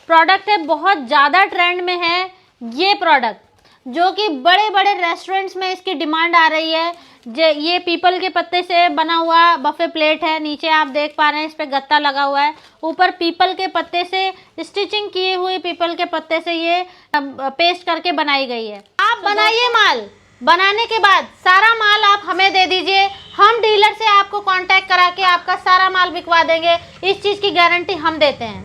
Product है, बहुत ज़्यादा ट्रेंड में है ये प्रोडक्ट, जो कि बड़े बड़े रेस्टोरेंट्स में इसकी डिमांड आ रही है। ये पीपल के पत्ते से बना हुआ बफे प्लेट है। नीचे आप देख पा रहे हैं इस पे गत्ता लगा हुआ है, ऊपर पीपल के पत्ते से स्टिचिंग किए हुए पीपल के पत्ते से ये पेस्ट करके बनाई गई है। आप बनाइए माल, बनाने के बाद सारा माल आप हमें दे दीजिए, हम डीलर से आपको कांटेक्ट करा के आपका सारा माल बिकवा देंगे। इस चीज़ की गारंटी हम देते हैं।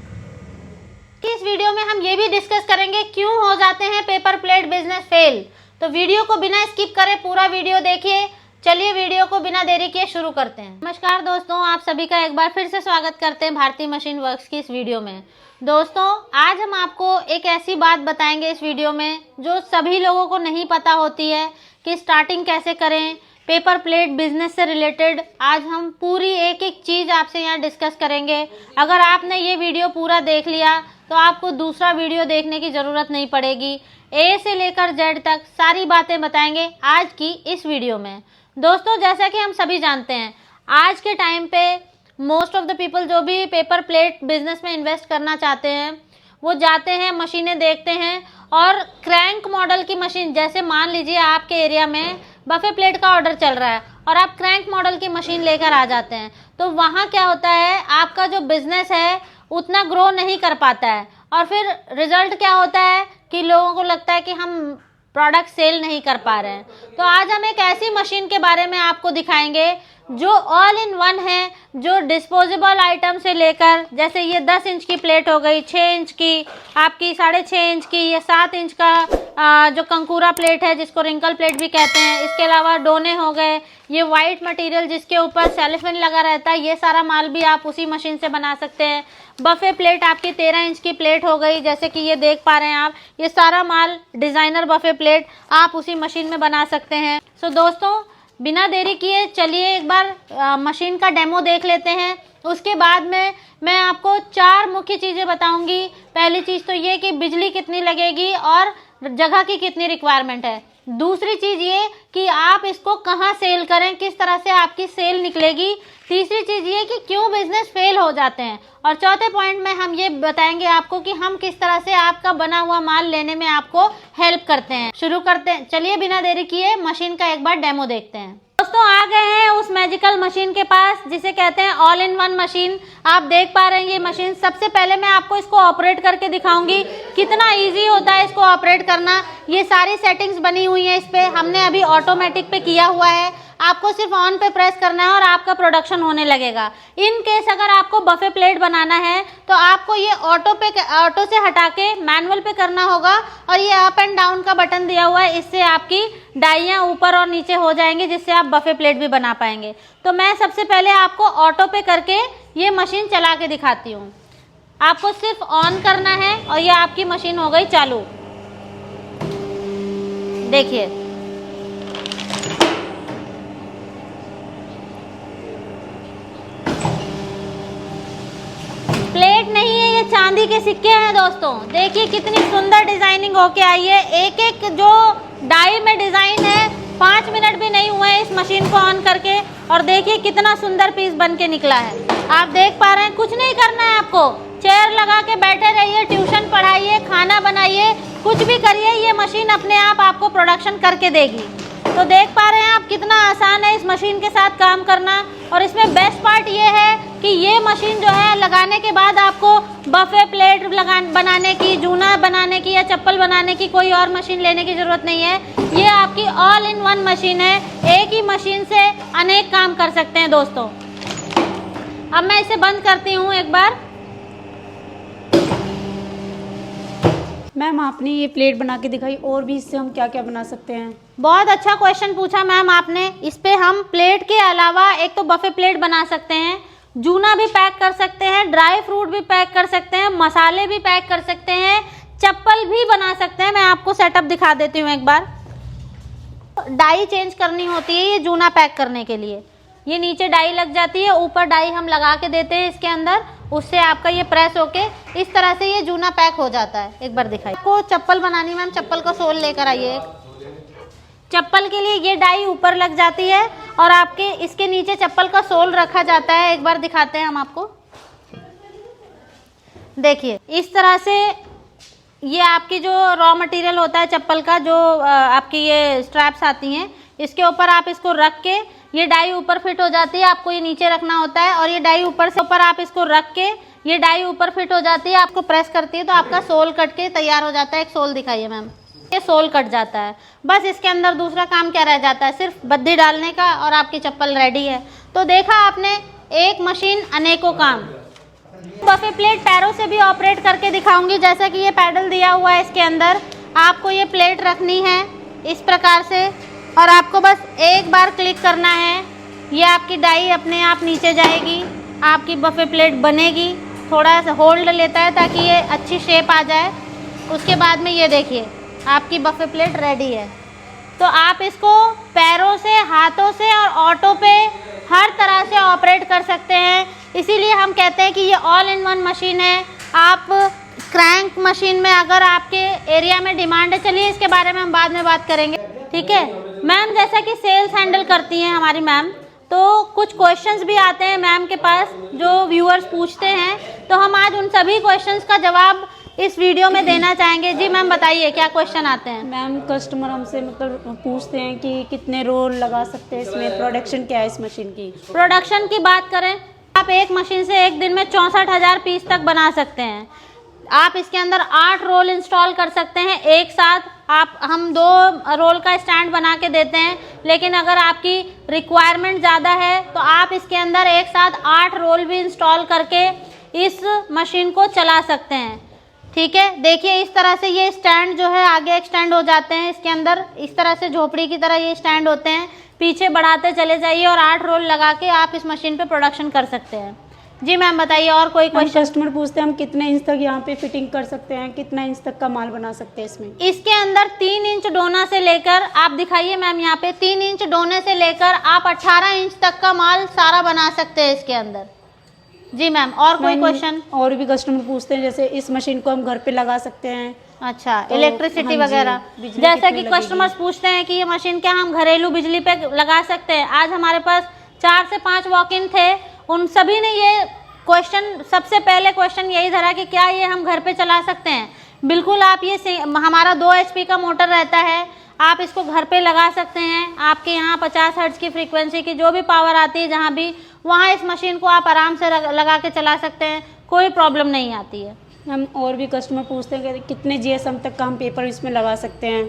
इस वीडियो में हम ये भी डिस्कस करेंगे क्यों हो जाते हैं पेपर प्लेट बिजनेस फेल। तो वीडियो को बिना स्किप करे पूरा वीडियो देखिए। चलिए वीडियो को बिना देरी किए शुरू करते हैं। नमस्कार दोस्तों, आप सभी का एक बार फिर से स्वागत करते हैं भारतीय मशीन वर्क्स की इस वीडियो में। दोस्तों, आज हम आपको एक ऐसी बात बताएंगे इस वीडियो में जो सभी लोगों को नहीं पता होती है कि स्टार्टिंग कैसे करें पेपर प्लेट बिजनेस से रिलेटेड। आज हम पूरी एक एक चीज़ आपसे यहाँ डिस्कस करेंगे। अगर आपने ये वीडियो पूरा देख लिया तो आपको दूसरा वीडियो देखने की ज़रूरत नहीं पड़ेगी। ए से लेकर जेड तक सारी बातें बताएंगे आज की इस वीडियो में। दोस्तों, जैसा कि हम सभी जानते हैं, आज के टाइम पे मोस्ट ऑफ द पीपल जो भी पेपर प्लेट बिजनेस में इन्वेस्ट करना चाहते हैं वो जाते हैं, मशीनें देखते हैं और क्रैंक मॉडल की मशीन, जैसे मान लीजिए आपके एरिया में बफे प्लेट का ऑर्डर चल रहा है और आप क्रैंक मॉडल की मशीन लेकर आ जाते हैं, तो वहाँ क्या होता है, आपका जो बिजनेस है उतना ग्रो नहीं कर पाता है और फिर रिजल्ट क्या होता है कि लोगों को लगता है कि हम प्रोडक्ट सेल नहीं कर पा रहे हैं। तो आज हम एक ऐसी मशीन के बारे में आपको दिखाएंगे जो ऑल इन वन है, जो डिस्पोजेबल आइटम से लेकर, जैसे ये 10 इंच की प्लेट हो गई, 6 इंच की, आपकी 6.5 इंच की, ये 7 इंच का जो कंकूरा प्लेट है जिसको रिंकल प्लेट भी कहते हैं। इसके अलावा डोने हो गए, ये वाइट मटेरियल जिसके ऊपर सेलोफेन लगा रहता है, ये सारा माल भी आप उसी मशीन से बना सकते हैं। बफे प्लेट आपकी 13 इंच की प्लेट हो गई, जैसे कि ये देख पा रहे हैं आप, ये सारा माल डिज़ाइनर बफे प्लेट आप उसी मशीन में बना सकते हैं। सो दोस्तों, बिना देरी किए चलिए एक बार मशीन का डेमो देख लेते हैं। उसके बाद में मैं आपको 4 मुख्य चीज़ें बताऊंगी। पहली चीज़ तो ये कि बिजली कितनी लगेगी और जगह की कितनी रिक्वायरमेंट है। दूसरी चीज़ ये कि आप इसको कहाँ सेल करें, किस तरह से आपकी सेल निकलेगी। तीसरी चीज़ ये कि क्यों बिजनेस फेल हो जाते हैं। और चौथे पॉइंट में हम ये बताएंगे आपको कि हम किस तरह से आपका बना हुआ माल लेने में आपको हेल्प करते हैं। शुरू करते हैं, चलिए बिना देरी किए मशीन का एक बार डेमो देखते हैं। दोस्तों, आ गए हैं उस मैजिकल मशीन के पास जिसे कहते हैं ऑल इन वन मशीन। आप देख पा रहे हैं ये मशीन। सबसे पहले मैं आपको इसको ऑपरेट करके दिखाऊंगी कितना इजी होता है इसको ऑपरेट करना। ये सारी सेटिंग्स बनी हुई हैं इस पे, हमने अभी ऑटोमेटिक पे किया हुआ है। आपको सिर्फ ऑन पे प्रेस करना है और आपका प्रोडक्शन होने लगेगा। इन केस अगर आपको बफे प्लेट बनाना है तो आपको ये ऑटो से हटा के मैनुअल पे करना होगा और ये अप एंड डाउन का बटन दिया हुआ है, इससे आपकी डाइयाँ ऊपर और नीचे हो जाएंगी जिससे आप बफे प्लेट भी बना पाएंगे। तो मैं सबसे पहले आपको ऑटो पे करके ये मशीन चला के दिखाती हूँ। आपको सिर्फ ऑन करना है और ये आपकी मशीन हो गई चालू। देखिए, प्लेट नहीं है, ये चांदी के सिक्के हैं दोस्तों। देखिए कितनी सुंदर डिजाइनिंग होके आई है। एक एक जो डाई में डिजाइन है, 5 मिनट भी नहीं हुए इस मशीन को ऑन करके, और देखिए कितना सुंदर पीस बन के निकला है। आप देख पा रहे हैं, कुछ नहीं करना है आपको, चेयर लगा के बैठे रहिए, ट्यूशन पढ़ाइए, खाना बनाइए, कुछ भी करिए, ये मशीन अपने आप आपको प्रोडक्शन करके देगी। तो देख पा रहे हैं आप कितना आसान है इस मशीन के साथ काम करना। और इसमें बेस्ट पार्ट ये है कि ये मशीन जो है लगाने के बाद आपको बफे प्लेट बनाने की, जूना बनाने की या चप्पल बनाने की कोई और मशीन लेने की ज़रूरत नहीं है। ये आपकी ऑल इन वन मशीन है, एक ही मशीन से अनेक काम कर सकते हैं दोस्तों। अब मैं इसे बंद करती हूँ एक बार। मैम, आपने ये प्लेट बना के दिखाई, और भी इससे हम क्या क्या बना सकते हैं? बहुत अच्छा क्वेश्चन पूछा मैम आपने। इस पे हम प्लेट के अलावा एक तो बफे प्लेट बना सकते हैं, जूना भी पैक कर सकते हैं, ड्राई फ्रूट भी पैक कर सकते हैं, मसाले भी पैक कर सकते हैं, चप्पल भी बना सकते हैं। मैं आपको सेटअप दिखा देती हूँ एक बार। डाई चेंज करनी होती है ये जूना पैक करने के लिए। ये नीचे डाई लग जाती है, ऊपर डाई हम लगा के देते हैं इसके अंदर, उससे आपका ये प्रेस होके इस तरह से ये जूना पैक हो जाता है। एक बार दिखाइए। आपको चप्पल बनानी, मैम चप्पल का सोल लेकर आइए। चप्पल के लिए ये डाई ऊपर लग जाती है और आपके इसके नीचे चप्पल का सोल रखा जाता है। एक बार दिखाते हैं हम आपको। देखिए इस तरह से ये आपकी जो रॉ मटेरियल होता है चप्पल का, जो आपकी ये स्ट्रैप्स आती हैं, इसके ऊपर आप इसको रख के, ये डाई ऊपर फिट हो जाती है, आपको ये नीचे रखना होता है, और ये डाई ऊपर से ऊपर आप इसको रख के, ये डाई ऊपर फिट हो जाती है, आपको प्रेस करती है तो आपका सोल कट के तैयार हो जाता है। एक सोल दिखाइए मैम, ये सोल कट जाता है। बस इसके अंदर दूसरा काम क्या रह जाता है, सिर्फ बद्दी डालने का और आपकी चप्पल रेडी है। तो देखा आपने, एक मशीन अनेकों काम। बफे प्लेट पैरों से भी ऑपरेट करके दिखाऊंगी। जैसा कि ये पैडल दिया हुआ है, इसके अंदर आपको ये प्लेट रखनी है इस प्रकार से, और आपको बस एक बार क्लिक करना है, ये आपकी डाई अपने आप नीचे जाएगी, आपकी बफे प्लेट बनेगी। थोड़ा सा होल्ड लेता है ताकि ये अच्छी शेप आ जाए। उसके बाद में ये देखिए आपकी बफे प्लेट रेडी है। तो आप इसको पैरों से, हाथों से और ऑटो पे हर तरह से ऑपरेट कर सकते हैं। इसीलिए हम कहते हैं कि ये ऑल इन वन मशीन है। आप क्रैंक मशीन में अगर आपके एरिया में डिमांड है, चलिए इसके बारे में हम बाद में बात करेंगे, ठीक है मैम। जैसा कि सेल्स हैंडल करती हैं हमारी मैम, तो कुछ क्वेश्चंस भी आते हैं मैम के पास जो व्यूअर्स पूछते हैं, तो हम आज उन सभी क्वेश्चंस का जवाब इस वीडियो में देना चाहेंगे। जी मैम बताइए क्या क्वेश्चन आते हैं। मैम कस्टमर हमसे मतलब पूछते हैं कि कितने रोल लगा सकते हैं इसमें, प्रोडक्शन क्या है इस मशीन की। प्रोडक्शन की बात करें, आप एक मशीन से एक दिन में 64,000 पीस तक बना सकते हैं। आप इसके अंदर 8 रोल इंस्टॉल कर सकते हैं एक साथ। हम 2 रोल का स्टैंड बना के देते हैं, लेकिन अगर आपकी रिक्वायरमेंट ज़्यादा है तो आप इसके अंदर एक साथ 8 रोल भी इंस्टॉल करके इस मशीन को चला सकते हैं, ठीक है। देखिए इस तरह से ये स्टैंड जो है आगे एक्सटेंड हो जाते हैं, इसके अंदर इस तरह से झोपड़ी की तरह ये स्टैंड होते हैं, पीछे बढ़ाते चले जाइए और 8 रोल लगा के आप इस मशीन पे प्रोडक्शन कर सकते हैं। जी मैम बताइए और कोई क्वेश्चन। कस्टमर पूछते हैं हम कितने इंच तक यहाँ पे फिटिंग कर सकते हैं, कितना इंच तक का माल बना सकते हैं इसमें। इसके अंदर 3 इंच डोना से लेकर, आप दिखाइए मैम यहाँ पे, 3 इंच डोने से लेकर आप 18 इंच तक का माल सारा बना सकते हैं इसके अंदर। जी मैम और कोई क्वेश्चन। और भी कस्टमर पूछते हैं जैसे इस मशीन को हम घर पे लगा सकते हैं। अच्छा तो इलेक्ट्रिसिटी हाँ जी, वगैरह, बिजली जैसा कितनी कि कस्टमर्स पूछते हैं कि ये मशीन क्या हम घरेलू बिजली पे लगा सकते हैं। आज हमारे पास 4 से 5 वॉक इन थे, उन सभी ने ये क्वेश्चन, सबसे पहले क्वेश्चन यही धरा कि क्या ये हम घर पे चला सकते हैं। बिल्कुल, आप ये हमारा 2 HP का मोटर रहता है, आप इसको घर पे लगा सकते हैं। आपके यहाँ 50 हर्ट्ज की फ्रीक्वेंसी की जो भी पावर आती है जहाँ भी, वहाँ इस मशीन को आप आराम से लगा के चला सकते हैं, कोई प्रॉब्लम नहीं आती है। हम और भी कस्टमर पूछते हैं कि कितने GSM तक का हम पेपर इसमें लगा सकते हैं,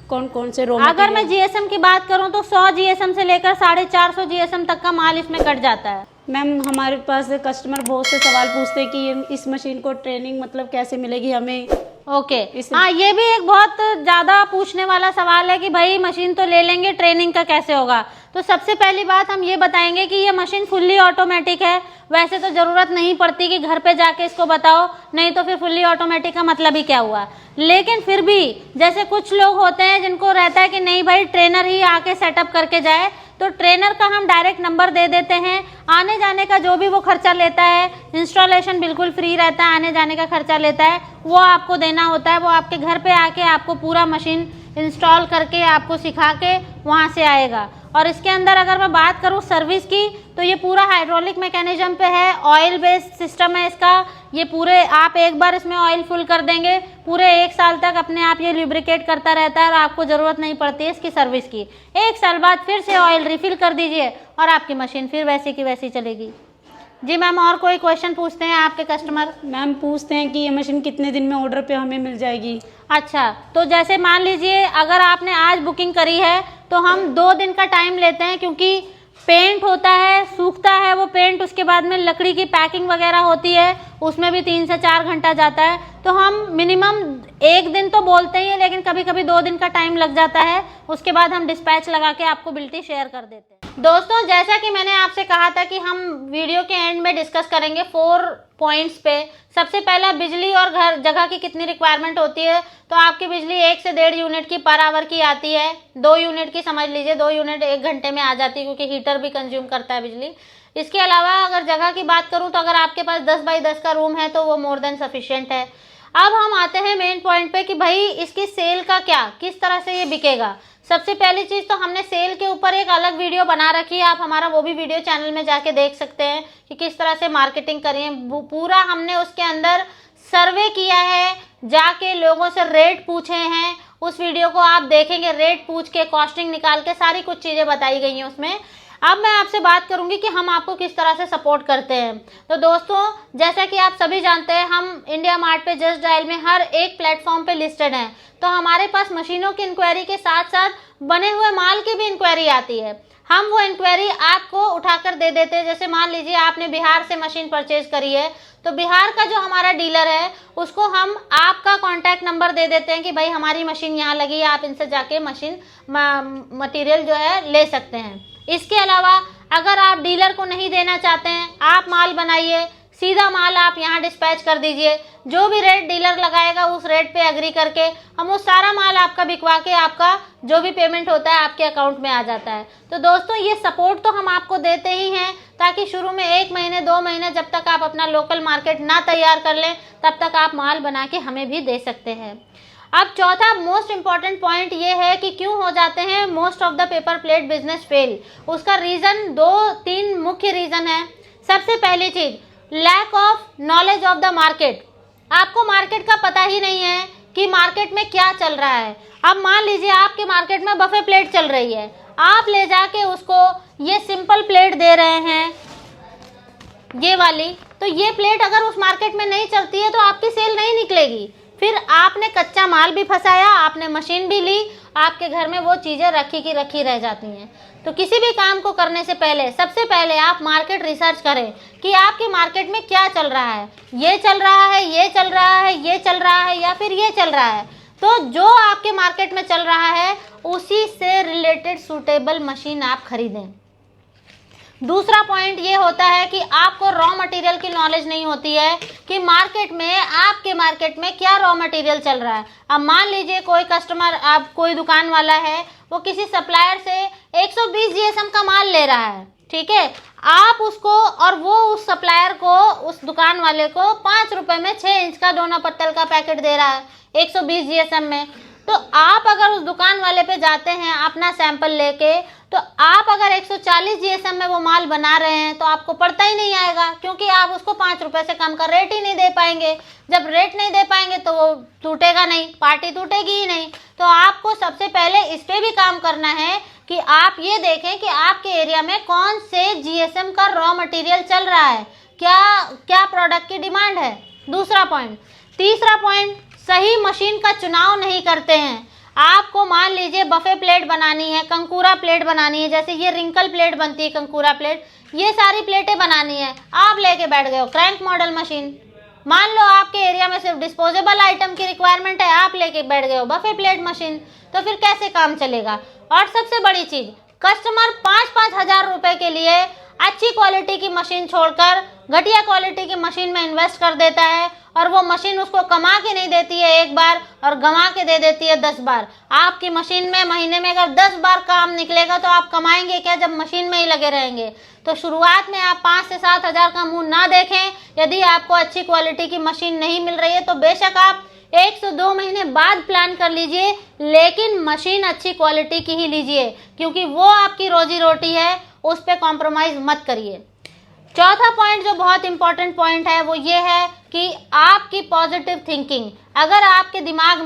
कौन कौन से रो। अगर मैं GSM की बात करूं तो 100 GSM से लेकर 450 GSM तक का माल इसमें कट जाता है। मैम हमारे पास कस्टमर बहुत से सवाल पूछते हैं कि इस मशीन को ट्रेनिंग मतलब कैसे मिलेगी हमें। ओके हाँ, ये भी एक बहुत ज़्यादा पूछने वाला सवाल है कि भाई मशीन तो ले लेंगे, ट्रेनिंग का कैसे होगा। तो सबसे पहली बात हम ये बताएंगे कि ये मशीन फुल्ली ऑटोमेटिक है। वैसे तो ज़रूरत नहीं पड़ती कि घर पे जाके इसको बताओ, नहीं तो फिर फुल्ली ऑटोमेटिक का मतलब ही क्या हुआ। लेकिन फिर भी जैसे कुछ लोग होते हैं जिनको रहता है कि नहीं भाई ट्रेनर ही आके सेटअप करके जाए, तो ट्रेनर का हम डायरेक्ट नंबर दे देते हैं। आने जाने का जो भी वो खर्चा लेता है, इंस्टॉलेशन बिल्कुल फ्री रहता है, आने जाने का खर्चा लेता है वो आपको देना होता है। वो आपके घर पे आके आपको पूरा मशीन इंस्टॉल करके आपको सिखा के वहाँ से आएगा। और इसके अंदर अगर मैं बात करूँ सर्विस की, तो ये पूरा हाइड्रोलिक मैकेनिज्म पे है, ऑयल बेस्ड सिस्टम है इसका। ये पूरे आप एक बार इसमें ऑयल फुल कर देंगे, पूरे 1 साल तक अपने आप ये लुब्रिकेट करता रहता है और आपको ज़रूरत नहीं पड़ती है इसकी सर्विस की। 1 साल बाद फिर से ऑयल रिफिल कर दीजिए और आपकी मशीन फिर वैसी की वैसी चलेगी। जी मैम और कोई क्वेश्चन पूछते हैं आपके कस्टमर। मैम पूछते हैं कि ये मशीन कितने दिन में ऑर्डर पे हमें मिल जाएगी। अच्छा, तो जैसे मान लीजिए अगर आपने आज बुकिंग करी है तो हम 2 दिन का टाइम लेते हैं, क्योंकि पेंट होता है, सूखता है वो पेंट, उसके बाद में लकड़ी की पैकिंग वगैरह होती है, उसमें भी 3 से 4 घंटा जाता है। तो हम मिनिमम 1 दिन तो बोलते ही है, लेकिन कभी कभी 2 दिन का टाइम लग जाता है। उसके बाद हम डिस्पैच लगा के आपको बिल्टी शेयर कर देते हैं। दोस्तों जैसा कि मैंने आपसे कहा था कि हम वीडियो के एंड में डिस्कस करेंगे 4 पॉइंट्स पे। सबसे पहला, बिजली और घर जगह की कितनी रिक्वायरमेंट होती है। तो आपकी बिजली 1 से 1.5 यूनिट की पर आवर की आती है। 2 यूनिट की समझ लीजिए, 2 यूनिट 1 घंटे में आ जाती है, क्योंकि हीटर भी कंज्यूम करता है बिजली। इसके अलावा अगर जगह की बात करूं तो अगर आपके पास 10 बाई 10 का रूम है तो वो मोर देन सफिशिएंट है। अब हम आते हैं मेन पॉइंट पे कि भाई इसकी सेल का क्या, किस तरह से ये बिकेगा। सबसे पहली चीज तो हमने सेल के ऊपर एक अलग वीडियो बना रखी है, आप हमारा वो भी वीडियो चैनल में जाके देख सकते हैं कि किस तरह से मार्केटिंग करिए। पूरा हमने उसके अंदर सर्वे किया है, जाके लोगों से रेट पूछे हैं। उस वीडियो को आप देखेंगे, रेट पूछ के कॉस्टिंग निकाल के सारी कुछ चीजें बताई गई हैं उसमें। अब मैं आपसे बात करूंगी कि हम आपको किस तरह से सपोर्ट करते हैं। तो दोस्तों, जैसा कि आप सभी जानते हैं, हम इंडिया मार्ट पे जस्ट डायल में हर एक प्लेटफॉर्म पे लिस्टेड हैं। तो हमारे पास मशीनों की इंक्वायरी के साथ साथ बने हुए माल की भी इंक्वायरी आती है। हम वो इंक्वायरी आपको उठाकर दे देते हैं। जैसे मान लीजिए आपने बिहार से मशीन परचेज करी है, तो बिहार का जो हमारा डीलर है उसको हम आपका कॉन्टैक्ट नंबर दे देते हैं कि भाई हमारी मशीन यहाँ लगी है, आप इनसे जाके मशीन मटेरियल जो है ले सकते हैं। इसके अलावा अगर आप डीलर को नहीं देना चाहते हैं, आप माल बनाइए, सीधा माल आप यहाँ डिस्पैच कर दीजिए। जो भी रेट डीलर लगाएगा उस रेट पे एग्री करके हम वो सारा माल आपका बिकवा के आपका जो भी पेमेंट होता है आपके अकाउंट में आ जाता है। तो दोस्तों, ये सपोर्ट तो हम आपको देते ही हैं, ताकि शुरू में 1 महीने 2 महीने जब तक आप अपना लोकल मार्केट ना तैयार कर लें, तब तक आप माल बना के हमें भी दे सकते हैं। अब चौथा मोस्ट इम्पॉर्टेंट पॉइंट ये है कि क्यों हो जाते हैं most of the paper plate business fail. उसका रीज़न 2-3 मुख्य रीज़न है। सबसे पहली चीज़, lack of knowledge of the market. आपको मार्केट का पता ही नहीं है कि मार्केट में क्या चल रहा है। अब मान लीजिए आपके मार्केट में बफे प्लेट चल रही है, आप ले जाके उसको ये सिंपल प्लेट दे रहे हैं, ये वाली, तो ये प्लेट अगर उस मार्केट में नहीं चलती है तो आपकी सेल नहीं निकलेगी। फिर आपने कच्चा माल भी फंसाया, आपने मशीन भी ली, आपके घर में वो चीज़ें रखी की रखी रह जाती हैं। तो किसी भी काम को करने से पहले सबसे पहले आप मार्केट रिसर्च करें कि आपके मार्केट में क्या चल रहा है। ये चल रहा है, ये चल रहा है, ये चल रहा है, या फिर ये चल रहा है। तो जो आपके मार्केट में चल रहा है उसी से रिलेटेड सूटेबल मशीन आप खरीदें। दूसरा पॉइंट ये होता है कि आपको रॉ मटेरियल की नॉलेज नहीं होती है कि मार्केट में, आपके मार्केट में क्या रॉ मटेरियल चल रहा है। अब मान लीजिए कोई कस्टमर, आप कोई दुकान वाला है, वो किसी सप्लायर से 120 GSM का माल ले रहा है, ठीक है, आप उसको, और वो उस सप्लायर को, उस दुकान वाले को 5 रुपए में 6 इंच का डोना पत्तल का पैकेट दे रहा है 120 GSM में। तो आप अगर उस दुकान वाले पे जाते हैं अपना सैंपल लेके, तो आप अगर 140 GSM में वो माल बना रहे हैं तो आपको पड़ता ही नहीं आएगा, क्योंकि आप उसको 5 रुपए से कम का रेट ही नहीं दे पाएंगे। जब रेट नहीं दे पाएंगे तो वो टूटेगा नहीं, पार्टी टूटेगी ही नहीं। तो आपको सबसे पहले इस पे भी काम करना है कि आप ये देखें कि आपके एरिया में कौन से GSM का रॉ मटेरियल चल रहा है, क्या क्या प्रोडक्ट की डिमांड है। दूसरा पॉइंट। तीसरा पॉइंट, सही मशीन का चुनाव नहीं करते हैं। आपको मान लीजिए बफे प्लेट बनानी है, कंकूरा प्लेट बनानी है, जैसे ये रिंकल प्लेट बनती है, कंकूरा प्लेट, ये सारी प्लेटें बनानी है, आप लेके बैठ गए हो क्रैंक मॉडल मशीन। मान लो आपके एरिया में सिर्फ डिस्पोजेबल आइटम की रिक्वायरमेंट है, आप लेके बैठ गए हो बफे प्लेट मशीन, तो फिर कैसे काम चलेगा। और सबसे बड़ी चीज, कस्टमर 5-5 हज़ार रुपए के लिए अच्छी क्वालिटी की मशीन छोड़कर घटिया क्वालिटी की मशीन में इन्वेस्ट कर देता है, और वो मशीन उसको कमा के नहीं देती है 1 बार और गंवा के दे देती है 10 बार। आपकी मशीन में महीने में अगर 10 बार काम निकलेगा तो आप कमाएंगे क्या, जब मशीन में ही लगे रहेंगे। तो शुरुआत में आप 5 से 7 हज़ार का मुंह ना देखें। यदि आपको अच्छी क्वालिटी की मशीन नहीं मिल रही है तो बेशक आप 1 से 2 महीने बाद प्लान कर लीजिए, लेकिन मशीन अच्छी क्वालिटी की ही लीजिए, क्योंकि वो आपकी रोजी रोटी है, उस पर कॉम्प्रोमाइज़ मत करिए। चौथा पॉइंट जो बहुत इंपॉर्टेंट पॉइंट है वो ये है कि आपकी पॉजिटिव थिंकिंग। अगर आपके दिमाग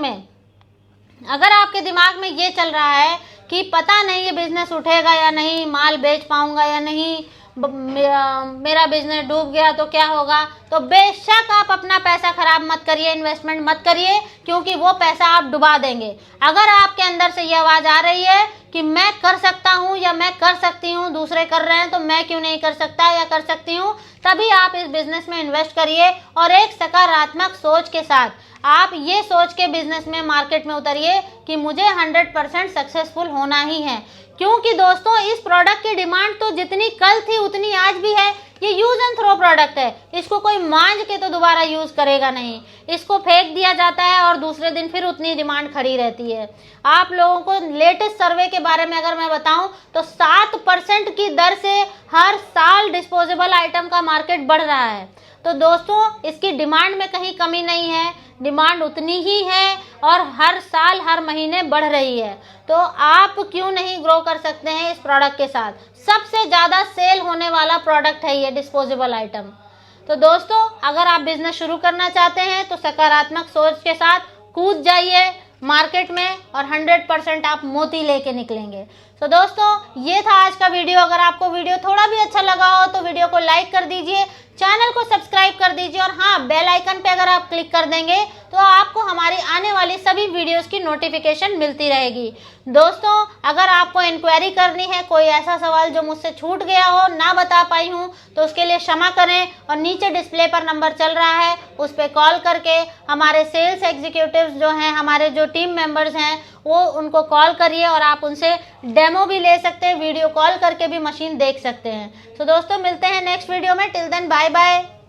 में ये चल रहा है कि पता नहीं ये बिजनेस उठेगा या नहीं, माल बेच पाऊंगा या नहीं, मेरा बिजनेस डूब गया तो क्या होगा, तो बेशक आप अपना पैसा खराब मत करिए, इन्वेस्टमेंट मत करिए, क्योंकि वो पैसा आप डुबा देंगे। अगर आपके अंदर से ये आवाज़ आ रही है कि मैं कर सकता हूँ या मैं कर सकती हूँ, दूसरे कर रहे हैं तो मैं क्यों नहीं कर सकता या कर सकती हूँ, तभी आप इस बिजनेस में इन्वेस्ट करिए। और एक सकारात्मक सोच के साथ आप ये सोच के बिजनेस में, मार्केट में उतरिए कि मुझे 100% सक्सेसफुल होना ही है। क्योंकि दोस्तों, इस प्रोडक्ट की डिमांड तो जितनी कल थी उतनी आज भी है। ये यूज एंड थ्रो प्रोडक्ट है, इसको कोई मांझ के तो दोबारा यूज करेगा नहीं, इसको फेंक दिया जाता है और दूसरे दिन फिर उतनी डिमांड खड़ी रहती है। आप लोगों को लेटेस्ट सर्वे के बारे में अगर मैं बताऊं तो 7% की दर से हर साल डिस्पोजेबल आइटम का मार्केट बढ़ रहा है। तो दोस्तों इसकी डिमांड में कहीं कमी नहीं है, डिमांड उतनी ही है और हर साल हर महीने बढ़ रही है। तो आप क्यों नहीं ग्रो कर सकते हैं इस प्रोडक्ट के साथ। सबसे ज़्यादा सेल होने वाला प्रोडक्ट है ये डिस्पोजेबल आइटम। तो दोस्तों अगर आप बिजनेस शुरू करना चाहते हैं तो सकारात्मक सोच के साथ कूद जाइए मार्केट में और 100% आप मोती लेके निकलेंगे। तो दोस्तों ये था आज का वीडियो। अगर आपको वीडियो थोड़ा भी अच्छा लगा हो तो वीडियो को लाइक कर दीजिए, चैनल को सब्सक्राइब कर दीजिए और हाँ, बेल आइकन पे अगर आप क्लिक कर देंगे तो आपको हमारी आने वाली सभी वीडियोस की नोटिफिकेशन मिलती रहेगी। दोस्तों अगर आपको इंक्वायरी करनी है, कोई ऐसा सवाल जो मुझसे छूट गया हो, ना बता पाई हूँ, तो उसके लिए क्षमा करें और नीचे डिस्प्ले पर नंबर चल रहा है उस पर कॉल करके हमारे सेल्स एग्जीक्यूटिव्स जो हैं, हमारे जो टीम मेंबर्स हैं, वो उनको कॉल करिए और आप उनसे डेमो भी ले सकते हैं, वीडियो कॉल करके भी मशीन देख सकते हैं। तो दोस्तों मिलते हैं नेक्स्ट वीडियो में। Till then bye bye.